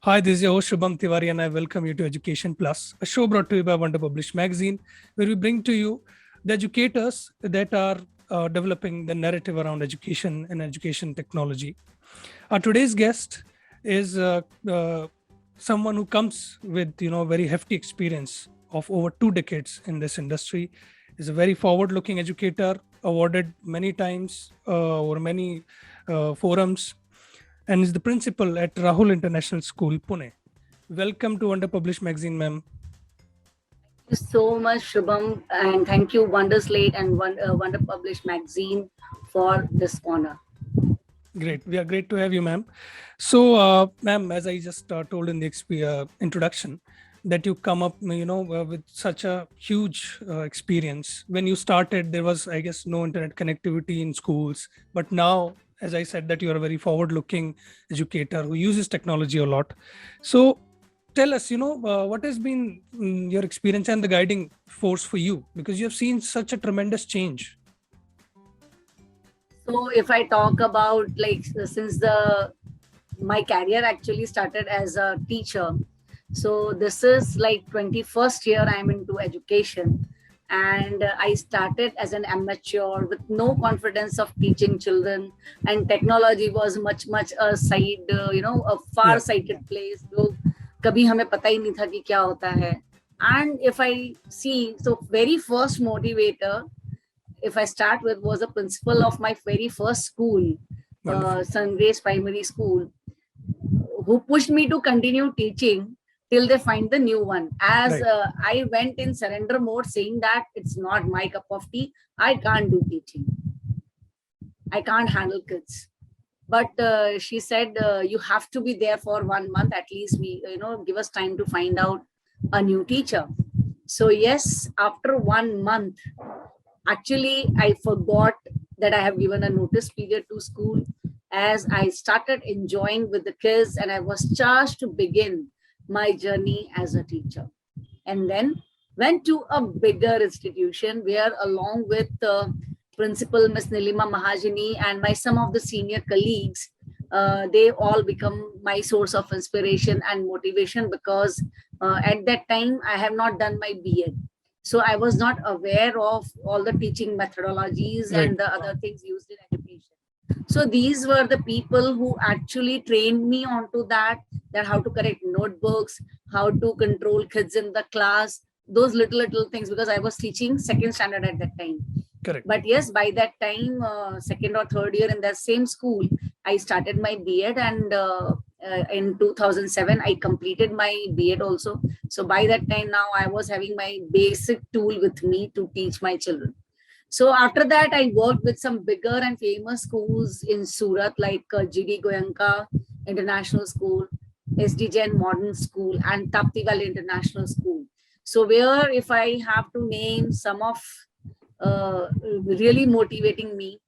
Hi, this is your host Shubham Tiwari, and I welcome you to Education Plus, a show brought to you by Wonder Publish Magazine, where we bring to you the educators that are developing the narrative around education and education technology. Our today's guest is someone who comes with very hefty experience of over 2 decades in this industry. Is a very forward-looking educator, awarded many times over many forums, and is the principal at Rahul International School, Pune. Welcome to Wonder Publish Magazine, ma'am. Thank you so much, Shubham, and thank you, Wonder Slate and Wonder Publish Magazine, for this honor. Great. We are great to have you, ma'am. So, ma'am, as I just told in the introduction, that you come up, with such a huge experience. When you started, there was, I guess, no internet connectivity in schools. But now, as I said, that you are a very forward-looking educator who uses technology a lot. So, tell us, what has been your experience and the guiding force for you, because you have seen such a tremendous change. So, if I talk about since the my career actually started as a teacher, so this is like 21st year I'm into education, and I started as an amateur with no confidence of teaching children, and technology was much a side, a far Yeah. sighted place. लोग कभी हमें पता ही नहीं था कि क्या होता है. And if I see, so very first motivator, if I start with, was a principal of my very first school, Wonderful. Sun Grace Primary School, who pushed me to continue teaching till they find the new one. As Right. I went in surrender mode, saying that it's not my cup of tea, I can't do teaching, I can't handle kids. But she said, you have to be there for 1 month at least. Give us time to find out a new teacher. So yes, after 1 month, actually I forgot that I have given a notice period to school, as I started enjoying with the kids and I was charged to begin my journey as a teacher. And then went to a bigger institution where, along with principal Miss Nilima Mahajini and my some of the senior colleagues, they all become my source of inspiration and motivation, because at that time I have not done my BEd. So I was not aware of all the teaching methodologies Right. and the other things used in education. So these were the people who actually trained me onto that how to correct notebooks, how to control kids in the class, those little things, because I was teaching second standard at that time. Correct. But yes, by that time, second or third year in that same school, I started my BEd, and in 2007 I completed my BEd also. So by that time now I was having my basic tool with me to teach my children. So after that, I worked with some bigger and famous schools in Surat, like GD Goenka International School, SD Jain Modern School, and Tapti Valley International School. So where, if I have to name some of really motivating me,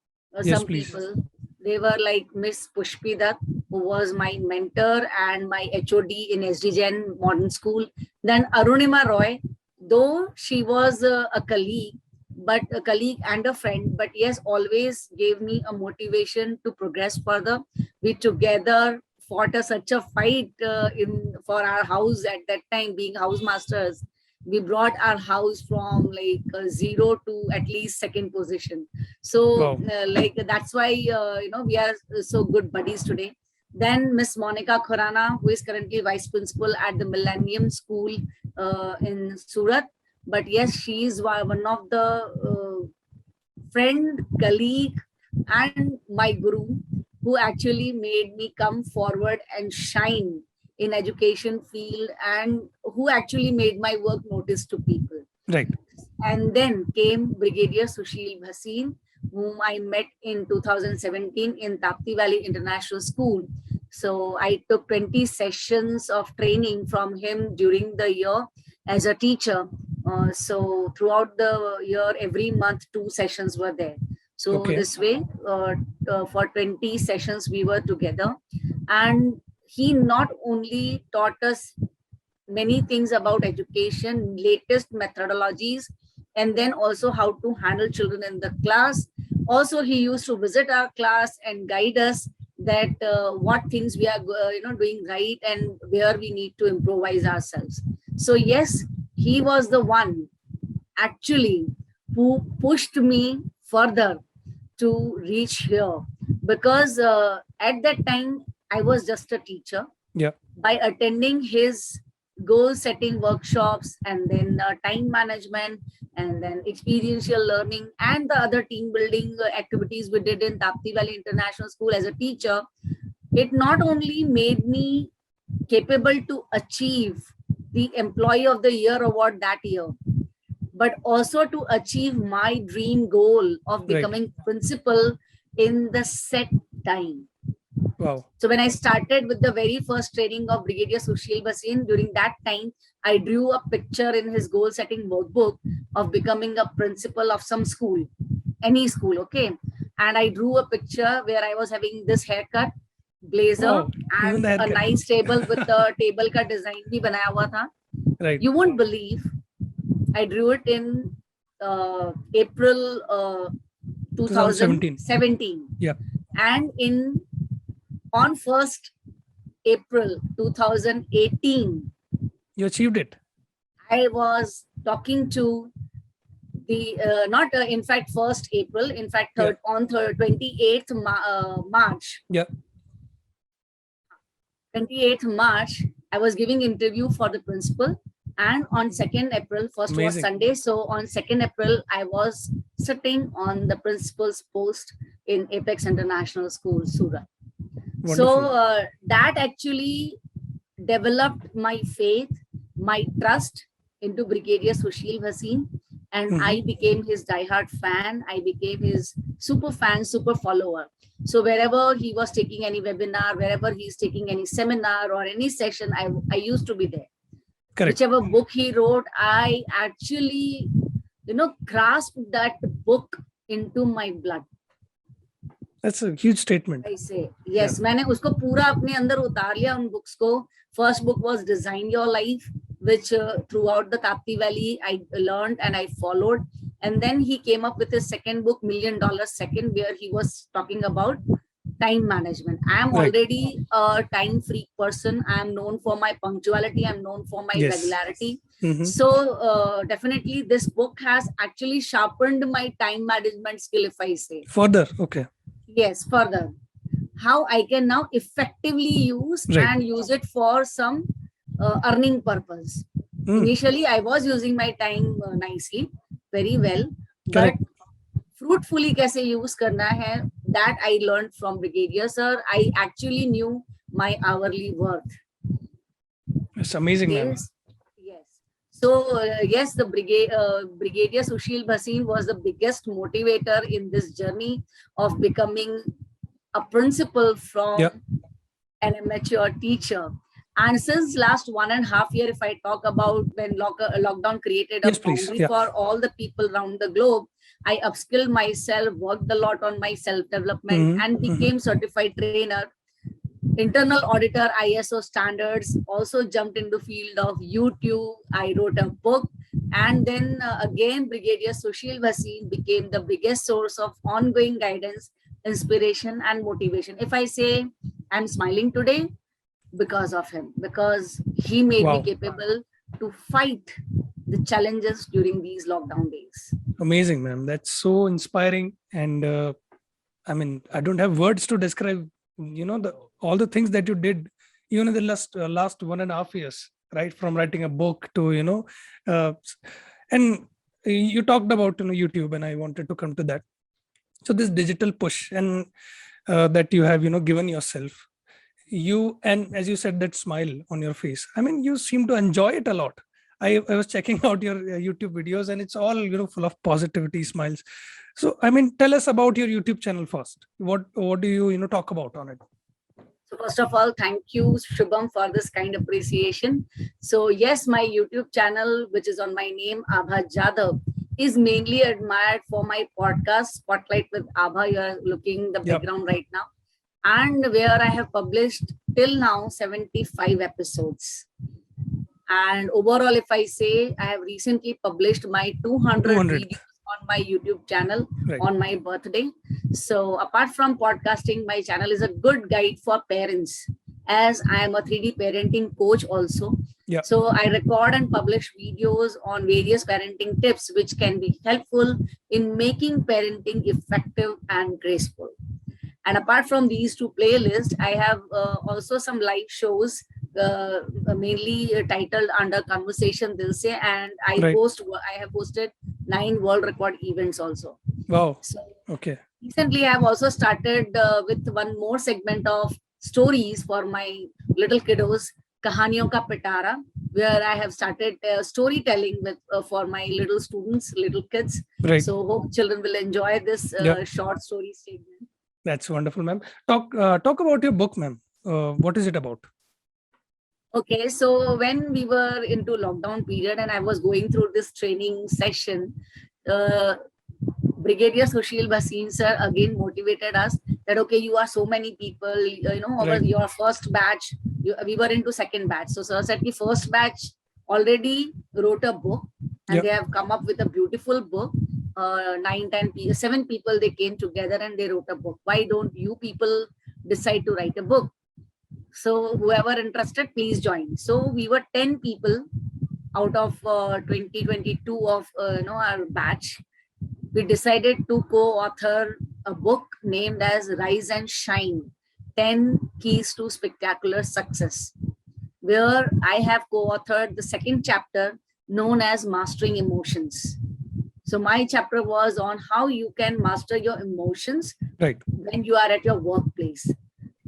Yes, some please. people, they were like Miss Pushpi Dutt, who was my mentor and my HOD in SD Jain Modern School. Then Arunima Roy, though she was a colleague, but a colleague and a friend, but yes, always gave me a motivation to progress further. We together fought such a fight in for our house at that time, being housemasters. We brought our house from like zero to at least second position. So Wow. like that's why we are so good buddies today. Then Miss Monica Khurana, who is currently vice principal at the Millennium School in Surat. But yes, she is one of the friend, colleague, and my guru, who actually made me come forward and shine in education field, and who actually made my work noticed to people. Right. And then came Brigadier Sushil Bhasin, whom I met in 2017 in Tapti Valley International School. So I took 20 sessions of training from him during the year as a teacher. So throughout the year, every month, 2 sessions were there. So Okay. this way, for 20 sessions, we were together. And he not only taught us many things about education, latest methodologies, and then also how to handle children in the class. Also, he used to visit our class and guide us that what things we are doing right and where we need to improvise ourselves. So yes, he was the one actually who pushed me further to reach here, because at that time I was just a teacher. Yeah. By attending his goal setting workshops, and then time management, and then experiential learning, and the other team building activities we did in Tapti Valley International School as a teacher, it not only made me capable to achieve the Employee of the Year award that year, but also to achieve my dream goal of becoming principal in the set time. Wow. So when I started with the very first training of Brigadier Sushil Bhasin, during that time, I drew a picture in his goal setting workbook of becoming a principal of some school, any school, okay? And I drew a picture where I was having this haircut, blazer, Wow. Even and the a haircut. nice table with the table ka design bhi banaya hua tha. Right. You won't believe, I drew it in April 2017. Yeah. And on 1st April 2018, You achieved it. I was talking to the not in fact 1st April, in fact on 28th March. Yeah. 28th March, I was giving interview for the principal, and on 2nd April, first was Sunday, so on 2nd April, I was sitting on the principal's post in Apex International School, Surat. Wonderful. So that actually developed my faith, my trust into Brigadier Sushil Bhasin, and I became his diehard fan. I became his super fan, super follower. So wherever he was taking any webinar, wherever he's taking any seminar or any session, I used to be there. Correct. Whichever book he wrote, I actually, grasped that book into my blood. That's a huge statement. I say, yes, मैंने उसको पूरा अपने अंदर उतार लिया उन books को. First book was Design Your Life, which throughout the Tapti Valley, I learned and I followed. And then he came up with his second book, $1 Million Second, where he was talking about time management. I am already a time freak person. I am known for my punctuality. I'm known for my regularity. So definitely this book has actually sharpened my time management skill, if I say. Further, okay. Yes, further. How I can now effectively use and use it for some earning purpose. Initially, I was using my time nicely, very well, but fruitfully kaise use karna hai, that I learned from Brigadier sir. I actually knew my hourly worth. It's amazing, ma'am. Yes. So yes, the Brigadier Sushil Bhasin was the biggest motivator in this journey of becoming a principal from an amateur teacher. And since last 1.5 years, if I talk about when lockdown created a boundary for all the people around the globe, I upskilled myself, worked a lot on my self-development, and became certified trainer, internal auditor, ISO standards, also jumped into field of YouTube. I wrote a book, and then again, Brigadier Sushil Bhasin became the biggest source of ongoing guidance, inspiration, and motivation. If I say I'm smiling today, because of him, because he made me capable to fight the challenges during these lockdown days. Amazing, ma'am. That's so inspiring. And I mean, I don't have words to describe, all the things that you did, even in the last 1.5 years, right? From writing a book to, and you talked about, YouTube, and I wanted to come to that. So this digital push and that you have, given yourself, and as you said, that smile on your face, I mean, you seem to enjoy it a lot. I was checking out your YouTube videos, and it's all, full of positivity, smiles. So, I mean, tell us about your YouTube channel first. What do you, talk about on it? So first of all, thank you, Shubham, for this kind appreciation. So yes, my YouTube channel, which is on my name, Abha Jadhav, is mainly admired for my podcast, Spotlight with Abha. You are looking the background right now. And where I have published till now 75 episodes. And overall, if I say, I have recently published my 200 videos on my YouTube channel Right. on my birthday. So apart from podcasting, my channel is a good guide for parents, as I am a 3D parenting coach also. Yeah. So I record and publish videos on various parenting tips which can be helpful in making parenting effective and graceful. And apart from these two playlists, I have also some live shows, mainly titled under Conversation Dil Se, and I Right. have hosted 9 world record events also. Wow. So Okay. recently, I have also started with one more segment of stories for my little kiddos, Kahaniyon Ka Pitara, where I have started storytelling with for my little students, little kids. Right. So hope children will enjoy this Yeah. short story segment. That's wonderful, ma'am. Talk about your book, ma'am. What is it about? Okay, so when we were into lockdown period and I was going through this training session, Brigadier Sushil Bhasin sir again motivated us that, okay, you are so many people, over Right. your first batch, we were into second batch. So sir said the first batch already wrote a book and Yeah. they have come up with a beautiful book. 7 people, they came together and they wrote a book. Why don't you people decide to write a book? So whoever interested, please join. So we were 10 people out of 2022 of our batch. We decided to co-author a book named as Rise and Shine, 10 Keys to Spectacular Success, where I have co-authored the second chapter known as Mastering Emotions. So my chapter was on how you can master your emotions Right. when you are at your workplace.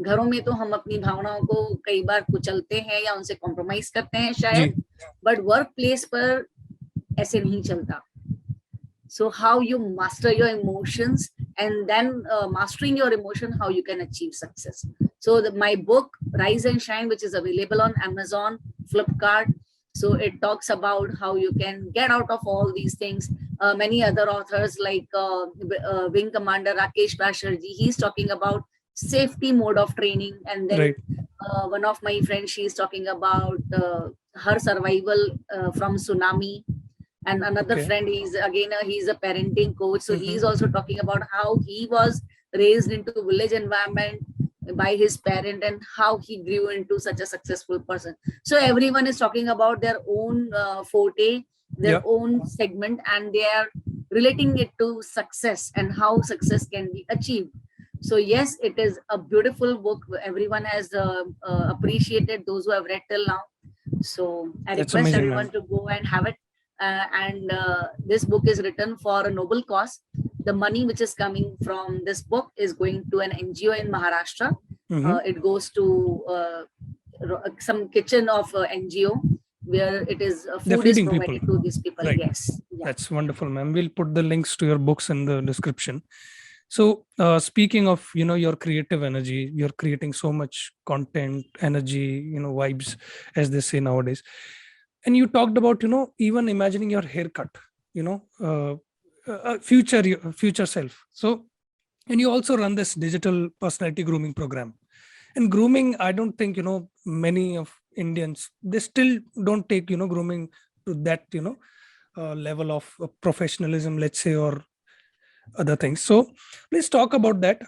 घरों में तो हम अपनी भावनाओं को कई बार कुचलते हैं या उनसे कॉम्प्रोमाइज करते हैं शायद, बट वर्क प्लेस पर ऐसे नहीं चलता. So how you master your emotions, and then mastering your emotion, how you can achieve success. So my book Rise and Shine, which is available on Amazon, Flipkart. So it talks about how you can get out of all these things. Many other authors like Wing Commander Rakesh Basharji, he's talking about safety mode of training. And then Right. One of my friends, she's talking about her survival from tsunami. And another Okay. friend, he's a parenting coach. So Mhm. he's also talking about how he was raised into village environment by his parent and how he grew into such a successful person. So everyone is talking about their own forte, their Yeah. own segment, and they are relating it to success and how success can be achieved. So yes, it is a beautiful book. Everyone has appreciated, those who have read till now. So I That's request amazing, everyone ma'am. to go and have it. And this book is written for a noble cause. The money which is coming from this book is going to an NGO in Maharashtra. Mhm. It goes to some kitchen of NGO where it is They're food is feeding provided people. to these people. Right. Yes. Yeah. That's wonderful, ma'am. We'll put the links to your books in the description. So speaking of, your creative energy, you're creating so much content, energy, vibes, as they say nowadays. And you talked about, even imagining your haircut, future self. So, and you also run this digital personality grooming program. And grooming, I don't think, many of Indians, they still don't take, grooming to that, level of professionalism, let's say, or other things. So please talk about that.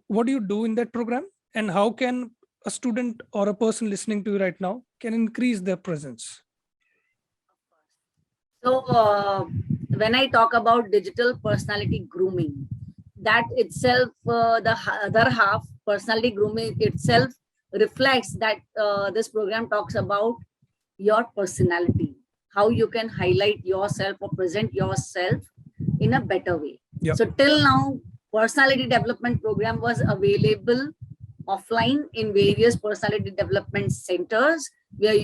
What do you do in that program, and how can a student or a person listening to you right now can increase their presence? So when I talk about digital personality grooming, that itself, the other half, personality grooming itself reflects that this program talks about your personality, how you can highlight yourself or present yourself in a better way. Yeah. So till now, personality development program was available offline in various personality development centers, where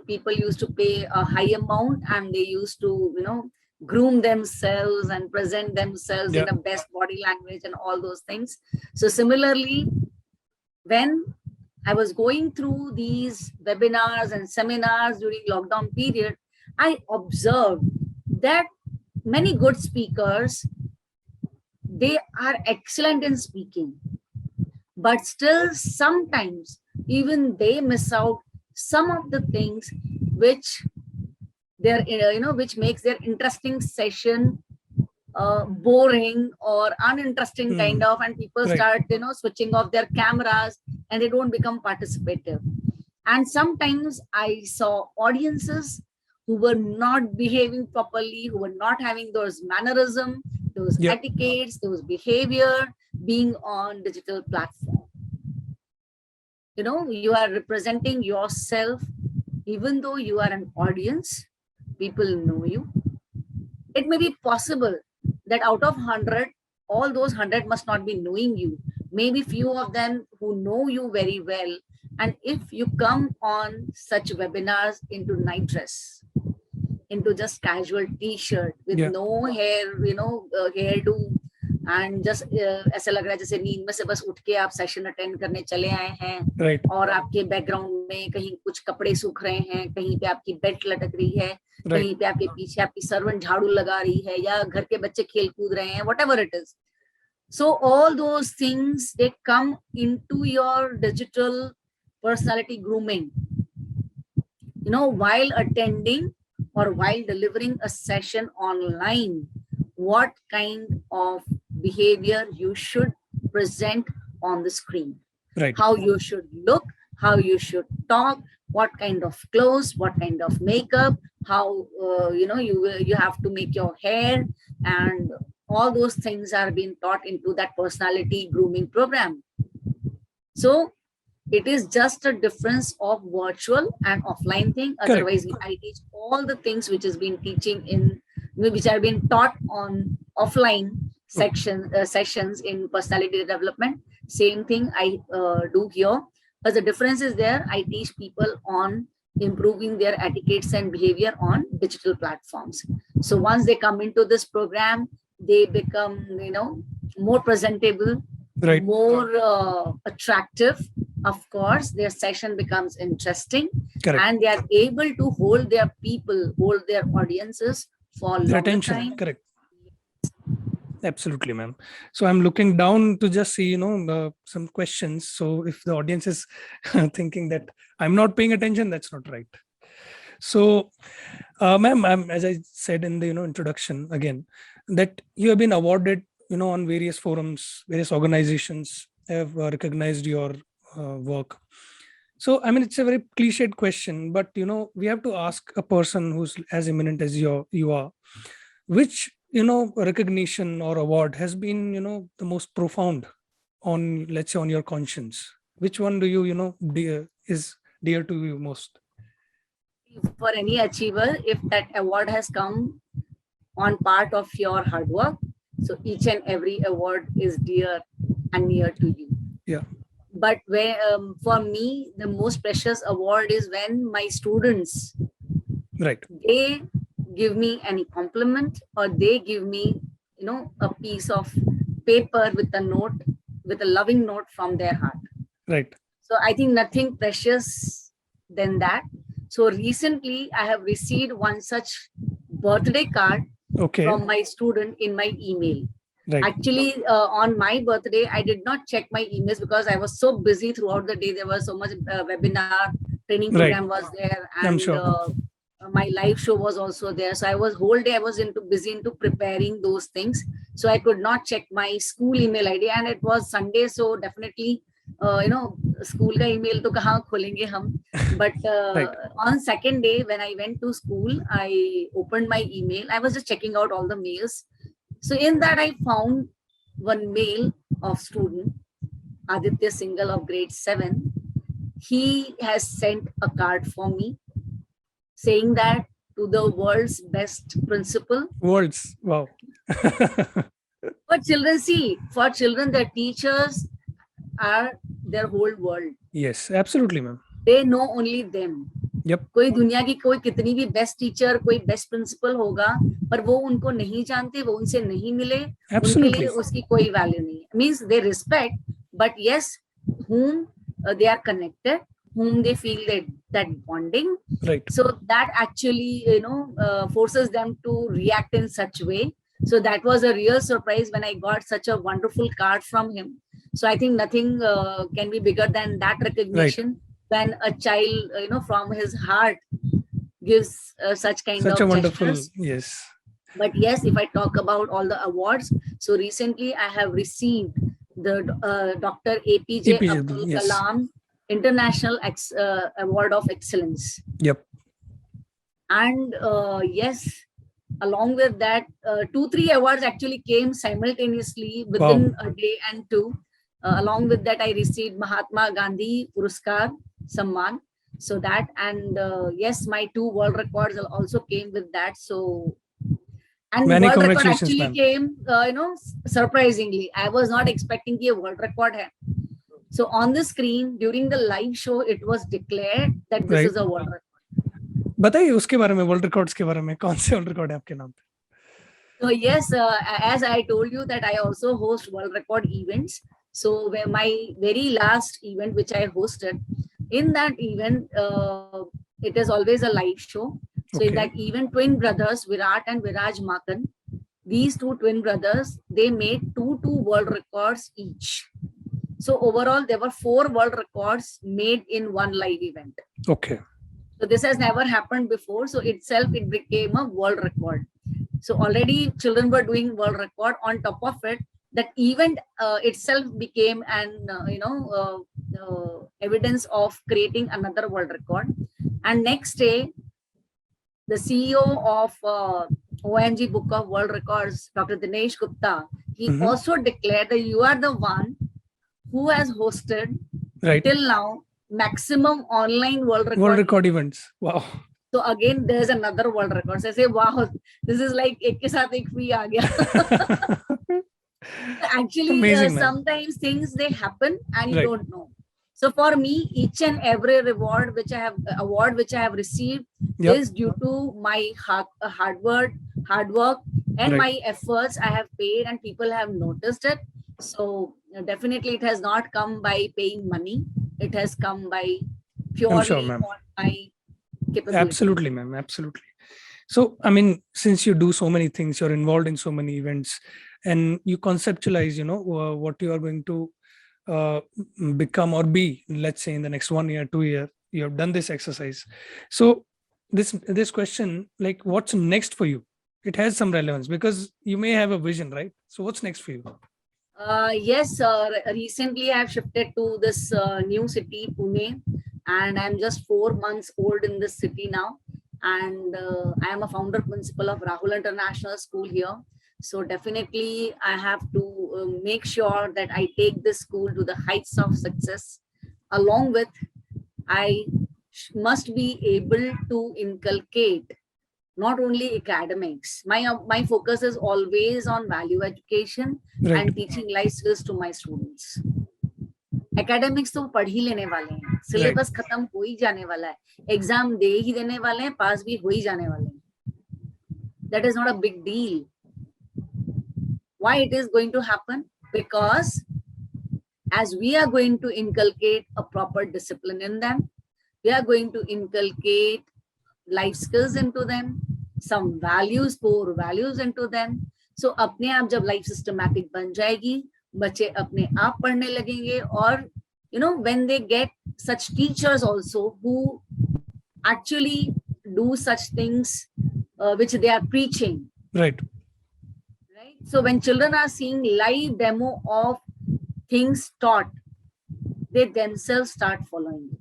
people used to pay a high amount and they used to groom themselves and present themselves in Yeah. a best body language and all those things. So similarly, when I was going through these webinars and seminars during lockdown period, I observed that many good speakers, they are excellent in speaking, but still sometimes even they miss out some of the things which which makes their interesting session boring or uninteresting kind of, and people Right. start switching off their cameras and they don't become participative. And sometimes I saw audiences who were not behaving properly, who were not having those mannerism, those Yep. etiquettes, those behavior being on digital platform. You are representing yourself. Even though you are an audience, people know you. It may be possible that out of 100, all those 100 must not be knowing you. Maybe few of them who know you very well. And if you come on such webinars into night dress, into just casual t-shirt with Yeah. no hair, hairdo, and just ऐसा लग रहा है जैसे नींद में से बस उठ के आप सेशन अटेंड करने चले आए हैं, Right. और आपके बैकग्राउंड में कहीं कुछ कपड़े सूख रहे हैं, कहीं पे आपकी बेल्ट लटक रही है, Right. कहीं पे आपके पीछे आपकी सर्वेंट झाड़ू लगा रही है, या घर के बच्चे खेल कूद रहे हैं, whatever it is. So all those things, they come into your digital personality grooming. While attending or while delivering a session online, what kind of behavior you should present on the screen, Right. how you should look, how you should talk, what kind of clothes, what kind of makeup, how you have to make your hair, and all those things are being taught into that personality grooming program. So it is just a difference of virtual and offline thing. Correct. Otherwise, I teach all the things which has been which have been taught on offline sessions in personality development. Same thing I do here. But the difference is there, I teach people on improving their etiquettes and behavior on digital platforms. So once they come into this program, they become, more presentable, Right. more attractive. Of course, their session becomes interesting. Correct. And they are able to hold their people, hold their audiences for Their longer attention. time. Correct. Absolutely, ma'am. So I'm looking down to just see, some questions. So if the audience is thinking that I'm not paying attention, that's not right. So, ma'am, as I said in the introduction again, that you have been awarded, on various forums, various organizations have recognized your work. So, I mean, it's a very cliched question, but we have to ask a person who's as eminent as you are, which recognition or award has been the most profound on, let's say, on your conscience. Which one do you is dear to you most? For any achiever, if that award has come on part of your hard work, so each and every award is dear and near to you. Yeah. But for me, the most precious award is when my students, Right. they give me any compliment, or they give me, a piece of paper with a note, with a loving note from their heart. Right. So I think nothing precious than that. So recently I have received one such birthday card Okay. from my student in my email. Right. Actually, on my birthday, I did not check my emails because I was so busy throughout the day. There was so much webinar, training program was there, and I'm sure. my live show was also there. So I was whole day I was busy into preparing those things. So I could not check my school email ID, and it was Sunday, so definitely school ka email to kahan kholenge hum. But Right. on second day when I went to school, I opened my email. I was just checking out all the mails. So in that I found one mail of student Aditya Singhal of grade 7. He has sent a card for me saying that to the world's best principal. Words. Wow. For children, for children, their teachers are their whole world. Yes, absolutely, ma'am. They know only them. Yep. कोई दुनिया की कोई कितनी भी best teacher, कोई best principal होगा, पर वो उनको नहीं जानते, वो उनसे नहीं मिले, उनके लिए उसकी कोई वैल्यू नहीं है. Means they respect, but yes, whom they are connected, whom they feel that bonding. Right. So that actually forces them to react in such way. So that was a real surprise when I got such a wonderful card from him. So I think nothing can be bigger than that recognition. Right. When a child, from his heart gives such kind of a wonderful gestures. Yes. But yes, if I talk about all the awards, so recently I have received the Dr. APJ APJ, Abdul yes. Kalam International Award of Excellence. Yep. And yes, along with that, 2-3 awards actually came simultaneously within a day and two. Along with that, I received Mahatma Gandhi Puruskar Samman. So that, and yes, my 2 world records also came with that. So, and Many world record congratulations, actually ma'am. came, surprisingly. I was not expecting a world record. So on the screen during the live show, it was declared that this Right. is a world record. बताइए उसके बारे में, world records के बारे में, कौन से world record है आपके नाम पे? So yes, as I told you that I also host world record events. So where my very last event which I hosted, in that event, it is always a live show. So in that event, twin brothers Virat and Viraj Makan, these 2 twin brothers, they made 2 world records each. So overall, there were 4 world records made in one live event. Okay. So this has never happened before. So itself, it became a world record. So already children were doing world record. On top of it, that event itself became an evidence of creating another world record. And next day, the CEO of OMG Book of World Records, Dr. Dinesh Gupta, he also declared that you are the one who has hosted till now maximum online world record events. Wow. So again, there's another world record. So I say, wow, this is like ek ke saath ek free aa gaya. Actually, Amazing, sometimes things they happen and you don't know. So for me, each and every award which I have received is due to my hard work and my efforts I have paid, and people have noticed it. So definitely, it has not come by paying money. It has come by purely on my capability. Absolutely, ma'am. Absolutely. So, I mean, since you do so many things, you're involved in so many events, and you conceptualize, what you are going to become or be, let's say in the next 1 year, 2 year, you have done this exercise. So this question, like, what's next for you? It has some relevance because you may have a vision, right? So what's next for you? Yes, recently I have shifted to this new city, Pune, and I'm just 4 months old in this city now. And I am a founder principal of Rahul International School here. So definitely I have to make sure that I take this school to the heights of success. Along with, I must be able to inculcate not only academics. My focus is always on value education and teaching life skills to my students. Academics तो पढ़ ही लेने वाले हैं, syllabus खत्म हो ही जाने वाला है, एग्जाम दे ही देने वाले हैं, पास भी हो ही जाने वाले हैं. That is not a big deal. Why it is going to happen? Because as we are going to inculcate a proper discipline in them, we are going to inculcate life skills into them, some values, core values into them. So अपने आप जब life systematic बन जाएगी, बच्चे अपने आप पढ़ने लगेंगे, और when they get such teachers also who actually do such things which they are preaching. Right. So when children are seeing live demo of things taught, they themselves start following it.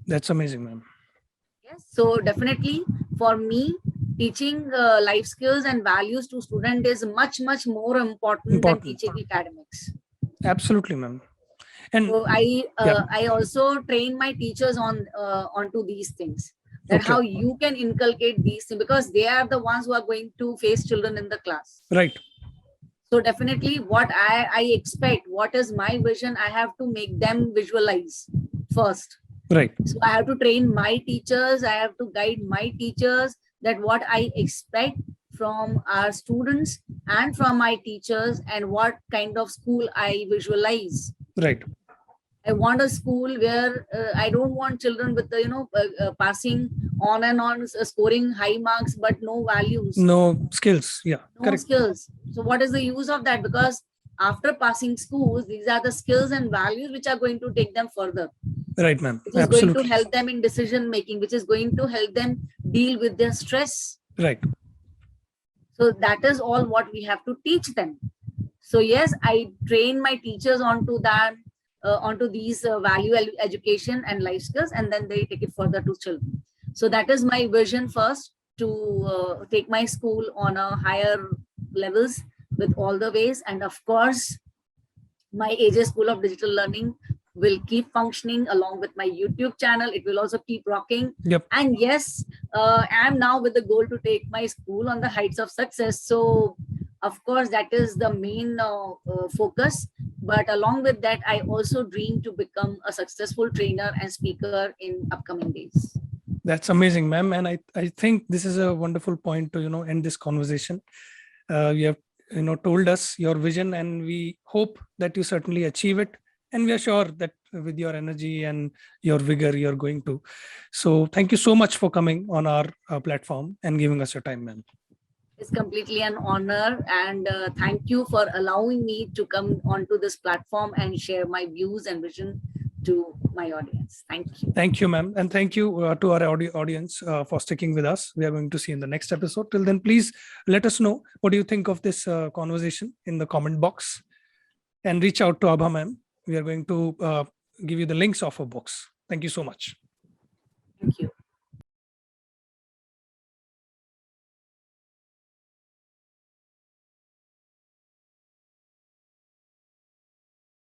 That's amazing, ma'am. Yes. So definitely for me, teaching life skills and values to students is much more important than teaching academics. Absolutely, ma'am. And so I also train my teachers onto these things, that how you can inculcate these things, because they are the ones who are going to face children in the class. Right. So definitely what I expect, what is my vision, I have to make them visualize first. Right. So I have to train my teachers, I have to guide my teachers that what I expect from our students and from my teachers, and what kind of school I visualize. Right. I want a school where I don't want children with passing on and on, scoring high marks, but no values. No skills. Yeah. No correct. Skills. So what is the use of that? Because after passing schools, these are the skills and values which are going to take them further. Right, ma'am. Which is going to help them in decision making, which is going to help them deal with their stress. Right. So that is all what we have to teach them. So yes, I train my teachers onto that, onto these education and life skills, and then they take it further to children. So that is my vision first, to take my school on a higher levels with all the ways. And of course, my AJ School of Digital Learning will keep functioning along with my YouTube channel. It will also keep rocking. Yep. And yes, I am now with the goal to take my school on the heights of success. So of course, that is the main focus. But along with that, I also dream to become a successful trainer and speaker in upcoming days. That's amazing, ma'am. And I think this is a wonderful point to, end this conversation. You have, told us your vision, and we hope that you certainly achieve it. And we are sure that with your energy and your vigor, you're going to. So thank you so much for coming on our platform and giving us your time, ma'am. It's completely an honor, and thank you for allowing me to come onto this platform and share my views and vision to my audience. Thank you. Thank you, ma'am. And thank you to our audience for sticking with us. We are going to see you in the next episode. Till then, please let us know what do you think of this conversation in the comment box, and reach out to Abha, ma'am. We are going to give you the links of her books. Thank you so much. Thank you.